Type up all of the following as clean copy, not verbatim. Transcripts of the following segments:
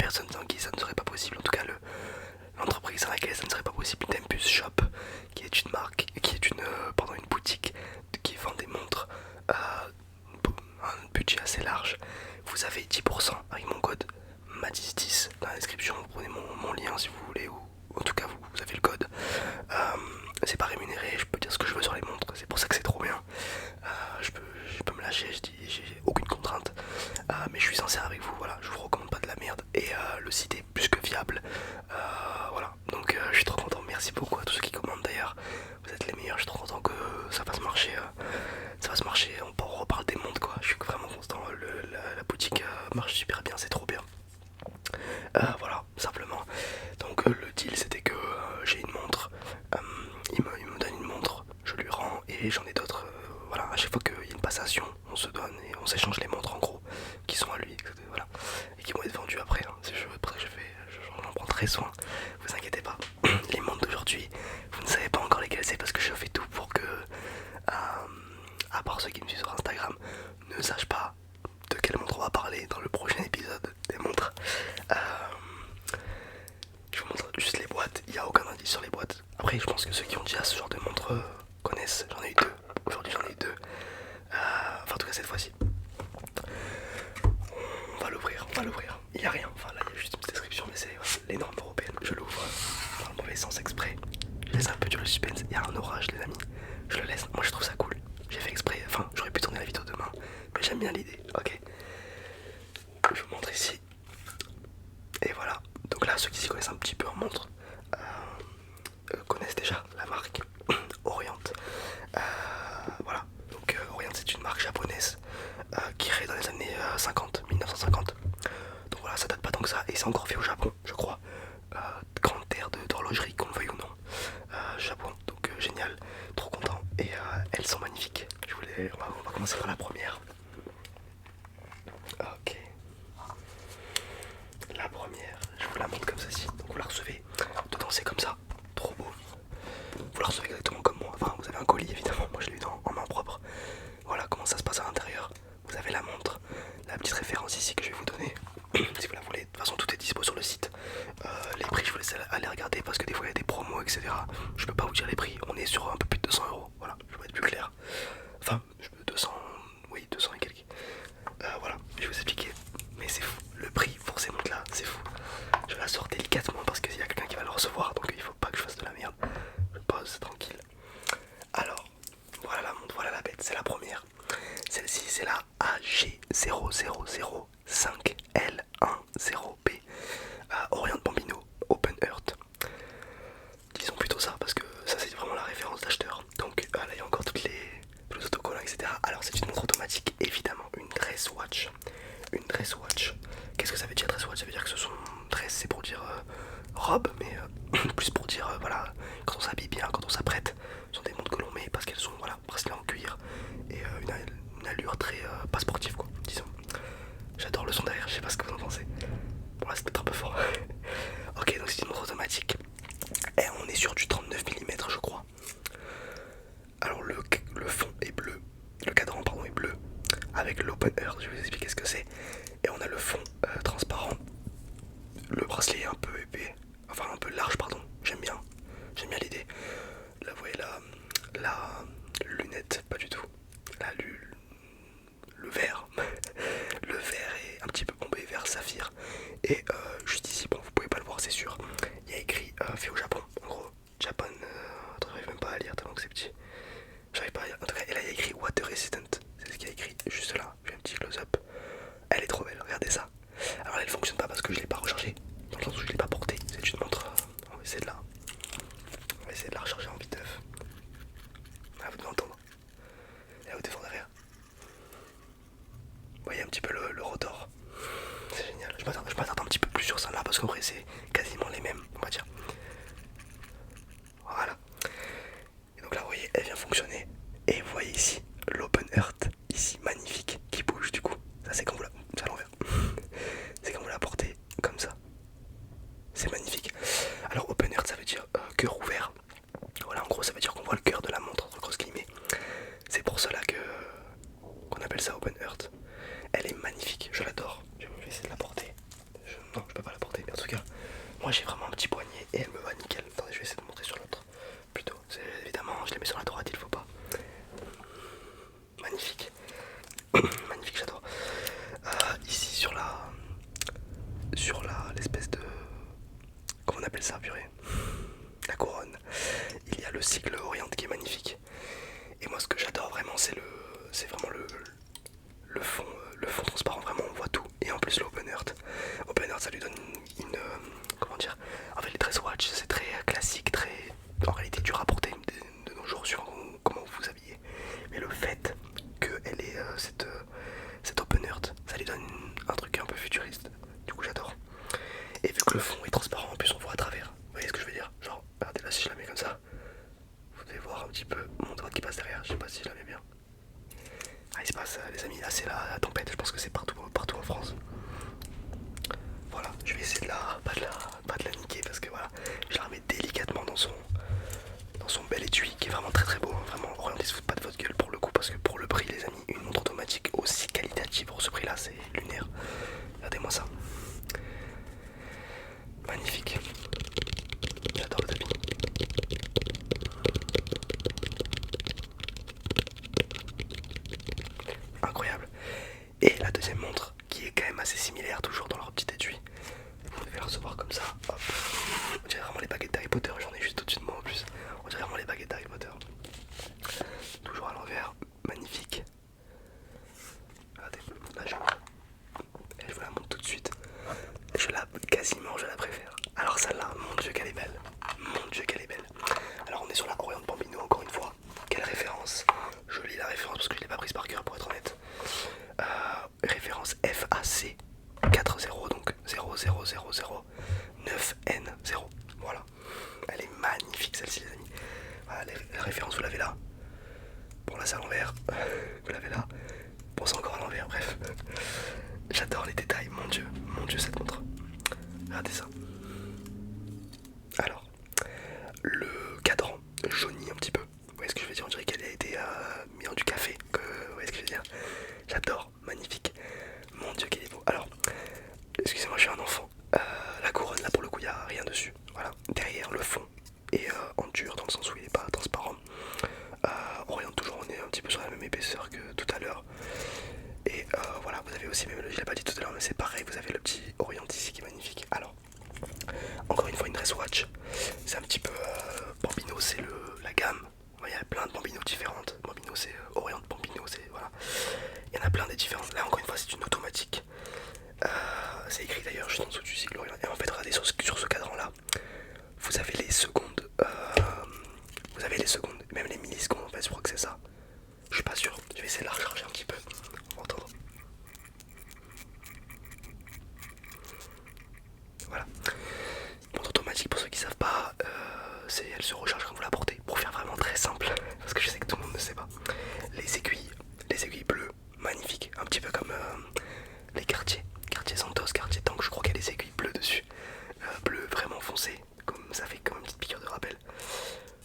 personne sans qui ça ne serait pas possible. En tout cas, l'entreprise sans laquelle ça ne serait pas possible. Tempus Shop, qui est une marque, qui est une boutique qui vend des montres pour un budget assez large. Vous avez 10% avec mon code MADIS10 dans la description. Vous prenez mon lien si vous voulez, ou en tout cas vous avez le code. C'est pas rémunéré, je peux dire ce que je veux sur les montres, c'est pour ça que c'est trop bien. Je peux me lâcher, j'ai aucune contrainte. Mais je suis sincère avec vous, voilà, je vous recommande pas de la merde. Et le site est plus que fiable. Voilà, donc je suis trop content, merci beaucoup à tous ceux qui commandent d'ailleurs. Vous êtes les meilleurs, je suis trop content que ça fasse marcher. Ça va se marcher, on reparle des montres quoi. Je suis vraiment content, la boutique marche super bien, c'est trop bien. Voilà, simplement. Donc le deal c'était que j'ai une montre, il me donne une montre, je lui rends et j'en ai d'autres. Voilà, à chaque fois qu'il y a une passation, on se donne et on s'échange les montres en gros, qui sont à lui, voilà, et qui vont être vendues après. Hein. C'est pour ça que j'en prends très soin, vous inquiétez pas. Les montres d'aujourd'hui, vous ne savez pas encore lesquelles c'est parce que je fais tout pour que, à part ceux qui me suivent sur Instagram, ne sachent pas de quelle montre on va parler dans le prochain épisode des montres. Je vous montre juste les boîtes, il n'y a aucun indice sur les boîtes. Après, je pense que ceux qui ont déjà ce genre de montre connaissent. J'en ai eu deux. Aujourd'hui, j'en ai eu deux. Enfin, en tout cas, cette fois-ci. On va l'ouvrir, on va l'ouvrir. Il n'y a rien. Enfin, là, il y a juste une description, mais c'est les normes européennes. Je l'ouvre dans le mauvais sens exprès. Je laisse un peu durer le suspense. Il y a un orage, les amis. Je le laisse. Moi, je trouve ça cool. J'ai fait exprès. Enfin, j'aurais pu tourner la vidéo demain, mais j'aime bien l'idée. Ok. Je vous montre ici. Et voilà, donc là ceux qui s'y connaissent un petit peu en montre connaissent déjà la marque Orient. Voilà, donc Orient c'est une marque japonaise qui est créée dans les années 50, 1950. Donc voilà, ça date pas tant que ça et c'est encore fait au Japon, je crois. Grande terre d'horlogerie, qu'on le veuille ou non. Japon, donc génial, trop content. Et elles sont magnifiques. On va commencer par la première. Ok. La première, je vous la montre comme ceci. Donc vous la recevez, dedans c'est comme ça, trop beau. Vous la recevez exactement comme moi. Enfin, vous avez un colis évidemment, moi je l'ai eu en main propre. Voilà comment ça se passe à l'intérieur. Vous avez la montre, la petite référence ici que je vais vous donner si vous la voulez. De toute façon, tout est dispo sur le site. Les prix, je vous laisse aller regarder parce que des fois il y a des promos, etc. Je peux pas vous dire les prix, on est sur un peu plus de 200 €. Voilà, je vais être plus clair. Enfin, 200, oui, 200 et quelques. Voilà, je vais vous expliquer. Mais c'est fou, le prix pour ces montres là, c'est fou. Je la sors délicatement parce qu'il y a quelqu'un qui va le recevoir, donc il faut pas que je fasse de la merde. Je pose tranquille. Alors, voilà la montre, voilà la bête, c'est la première. Celle-ci c'est la AG00005L10B Orient Bambino Open Earth. Disons plutôt ça parce que ça c'est vraiment la référence d'acheteur. Donc là il y a encore tous les autocollants, etc. Alors c'est une montre automatique, évidemment, une dress watch. Une dress watch. Qu'est-ce que ça veut dire dress watch? Ça veut dire que ce sont dress, c'est pour dire robe, mais plus pour dire voilà, quand on s'habille bien, quand on s'apprête. Ce sont des montres que l'on met parce qu'elles sont voilà, bracelets en cuir et une allure très pas sportive quoi, disons. J'adore le son derrière, je sais pas ce que vous en pensez. Bon là c'est peut-être un peu fort. Ok, donc c'est une montre automatique. Et on est sur du 39 mm je crois. Alors le fond est bleu, le cadran pardon est bleu avec l'open earth, je vais vous expliquer ce que c'est. Et on a le fond transparent. Le bracelet est un peu épais, enfin un peu large pardon, j'aime bien l'idée. Là vous voyez la lunette, pas du tout. Là le vert, le vert est un petit peu bombé vert saphir. Et juste ici, bon vous pouvez pas le voir c'est sûr, il y a écrit fait au Japon, en gros, Japan, attends j'arrive même pas à lire tellement que c'est petit. J'arrive pas à lire, en tout cas, et là il y a écrit water resistant, c'est ce qu'il y a écrit juste là, j'ai un petit close-up. Elle est trop belle, regardez ça. Alors elle fonctionne pas parce que je l'ai pas rechargée, dans le sens où je l'ai pas portée, c'est une montre, on va essayer de la recharger en viteuf. Ah, vous devez entendre, et vous devez voir derrière. Vous voyez un petit peu le rotor, c'est génial. Je m'attarde un petit peu plus sur ça là parce qu'en vrai c'est quasiment les mêmes, on va dire. Voilà. Et donc là vous voyez elle vient fonctionner. Et vous voyez ici l'open earth, ici magnifique, qui bouge du coup. Ça c'est quand vous la... c'est à l'envers. C'est quand vous la portez comme ça. C'est magnifique. Alors open earth ça veut dire cœur ouvert. Voilà en gros ça veut dire qu'on voit le cœur de la montre entre grosses guillemets. C'est pour cela qu'on appelle ça open earth. Elle est magnifique, je l'adore. Je vais essayer de la porter. Non, je peux pas la j'ai vraiment un petit poignet et elle me va nickel. Attendez, je vais essayer de montrer sur l'autre. Plutôt, évidemment, je les mets sur la droite, il faut pas. Magnifique. Magnifique, j'adore. Ici sur l'espèce de, comment on appelle ça, purée, la couronne, il y a le sigle Orient qui est magnifique. Et moi ce que j'adore vraiment c'est vraiment le fond transparent, vraiment on voit tout. Et en plus l'open earth ça lui donne comment dire, en fait les dress watch c'est très classique, très en réalité dur à porter de nos jours sur comment vous vous habillez. Mais le fait qu'elle ait cette open earth, ça lui donne un truc un peu futuriste. Du coup j'adore. Et vu que le fond est transparent, en plus on voit à travers. Vous voyez ce que je veux dire? Genre, regardez là, si je la mets comme ça, vous devez voir un petit peu mon doigt qui passe derrière. Je sais pas si je la mets bien. Ah, il se passe, les amis, là c'est la tempête. Je pense que c'est partout en France. Voilà, je vais essayer de pas de la niquer parce que voilà, je la remets délicatement dans son bel étui qui est vraiment très très beau. Hein. Vraiment, orientez se foutent pas de votre gueule pour le coup parce que pour le prix, les amis, une montre automatique aussi qualitative pour ce prix là, c'est lunaire. Regardez-moi ça. Magnifique. J'adore le tapis. Incroyable. Et la deuxième montre qui est quand même assez similaire, toujours dans leur petit étui. Vous devez la recevoir comme ça. Hop. On dirait vraiment les baguettes d'Harry Potter. J'en ai juste au-dessus de moi en plus. On dirait vraiment les baguettes d'Harry Potter. Toujours à l'envers. Magnifique. Regardez. Là, je vous la montre tout de suite. Quasiment, je la préfère. Alors celle-là, mon dieu qu'elle est belle. Mon dieu qu'elle est belle. Alors on est sur la Orient Bambino encore une fois. Quelle référence? Je lis la référence parce que je l'ai pas prise par cœur pour être honnête. Référence FAC 40, donc 00009N0. Voilà. Elle est magnifique celle-ci les amis. Voilà, la référence vous l'avez là. Bon là c'est à l'envers. Vous l'avez là. Bon c'est encore à l'envers, bref. J'adore les détails, mon dieu cette montre. Regardez ça. Alors, le cadran jaunit un petit peu. Vous voyez ce que je veux dire? On dirait qu'elle a été mise dans du café. Vous voyez ce que je veux dire? J'adore, magnifique. Mon dieu, quel est beau. Alors, excusez-moi, je suis un enfant. La couronne, là pour le coup, il n'y a rien dessus. Voilà, derrière le fond est en dur dans le sens où il n'est pas transparent. On regarde toujours, on est un petit peu sur la même épaisseur que tout à l'heure. Et voilà, vous avez aussi, même je l'ai pas dit tout à l'heure, mais c'est pareil, vous avez le petit Orient ici qui est magnifique. Alors, encore une fois, une dress watch, c'est un petit peu Bambino, c'est la gamme. Il y a plein de Bambino différentes. Bambino, c'est Orient Bambino, c'est voilà. Il y en a plein des différentes. Là, encore une fois, c'est une automatique. C'est écrit d'ailleurs juste en dessous du sigle Orient. Et en fait, regardez sur ce cadran-là, vous avez les secondes. Vous avez les secondes, même les millisecondes. En fait, je crois que c'est ça. Je suis pas sûr. Je vais essayer de la recharger un petit peu. On va entendre. Voilà. Montre automatique pour ceux qui savent pas, elle se recharge quand vous la portez. Pour faire vraiment très simple, parce que je sais que tout le monde ne sait pas. Les aiguilles bleues, magnifiques, un petit peu comme les quartiers Santos, quartier Tank, je crois qu'il y a des aiguilles bleues dessus. Bleu vraiment foncé, comme ça fait comme une petite piqûre de rappel.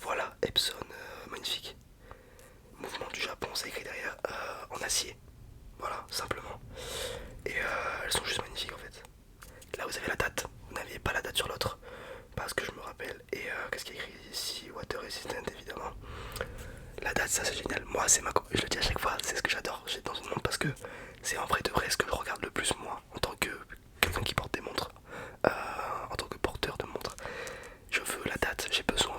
Voilà, Epson, magnifique. Mouvement du Japon, c'est écrit derrière, en acier. Voilà, simplement. Et elles sont juste magnifiques en fait. Là vous avez la date, vous n'aviez pas la date sur l'autre, parce que je me rappelle. Et qu'est-ce qu'il y a écrit ici? Water resistant évidemment. La date, ça c'est génial. Moi je le dis à chaque fois, c'est ce que j'adore dans une montre parce que c'est en vrai de vrai ce que je regarde le plus moi en tant que quelqu'un qui porte des montres, en tant que porteur de montres. Je veux la date, j'ai besoin,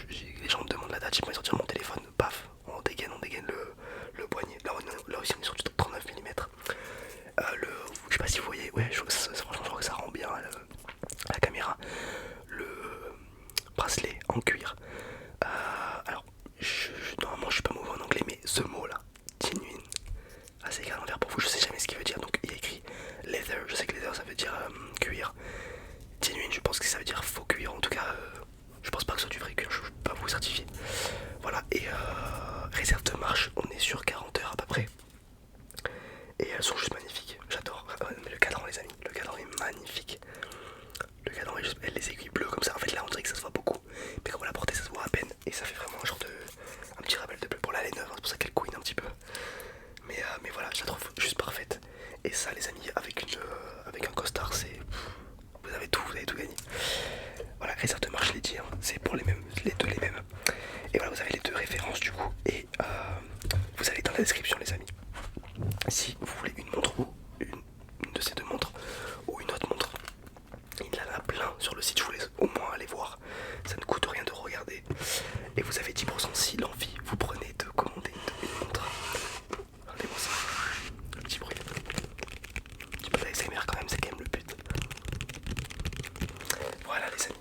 les gens me demandent la date, j'ai pas envie de sortir mon téléphone, paf, on dégaine le poignet. Là aussi on est sur du 39 mm. Je sais pas si vous voyez, ouais, franchement je crois que ça rend bien à la caméra. Le bracelet en cuir. Alors, normalement je suis pas mauvais en anglais, mais ce mot là, genuine, c'est écrit à l'envers pour vous, je sais jamais ce qu'il veut dire. Donc il y a écrit leather, je sais que leather ça veut dire cuir. Genuine, je pense que ça veut dire faux cuir. En tout cas, je pense pas que ce soit du vrai cuir, je peux pas vous certifier. Voilà, et réserve de marche, on est sur 40 heures à peu près. Et elles sont juste magnifiques, j'adore. Mais le cadran, les amis, le cadran est magnifique. Le cadran est juste, les aiguilles bleues comme ça. En fait, là, on dirait que ça se voit beaucoup, mais quand vous la portez, ça se voit à peine. Et ça fait vraiment un genre un petit rappel de bleu. Pour là, elle est neuve, hein, c'est pour ça qu'elle couine un petit peu. Mais voilà, je la trouve juste parfaite. Et ça, les amis, avec un costard, c'est. Vous avez tout gagné. réserve de marche, je l'ai dit, hein, c'est pour les mêmes, les deux les mêmes. Et voilà, vous avez les deux références du coup. Et vous allez dans la description les amis. Si vous voulez une montre ou une de ces deux montres ou une autre montre, il y en a plein sur le site, je vous laisse au moins aller voir. Ça ne coûte rien de regarder. Et vous avez 10% si l'envie vous prenez de commander une montre. Regardez-moi ça. Le petit bruit. Un petit peu d'ASMR quand même, c'est quand même le but. Voilà les amis.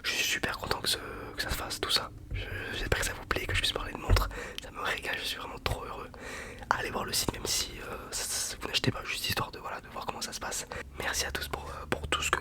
Je suis super content que ça se fasse tout ça. J'espère que ça vous plaît, que je puisse parler de montre. Ça me régale, je suis vraiment trop heureux. Allez voir le site même si vous n'achetez pas, juste histoire de, voilà, de voir comment ça se passe. Merci à tous pour tout ce que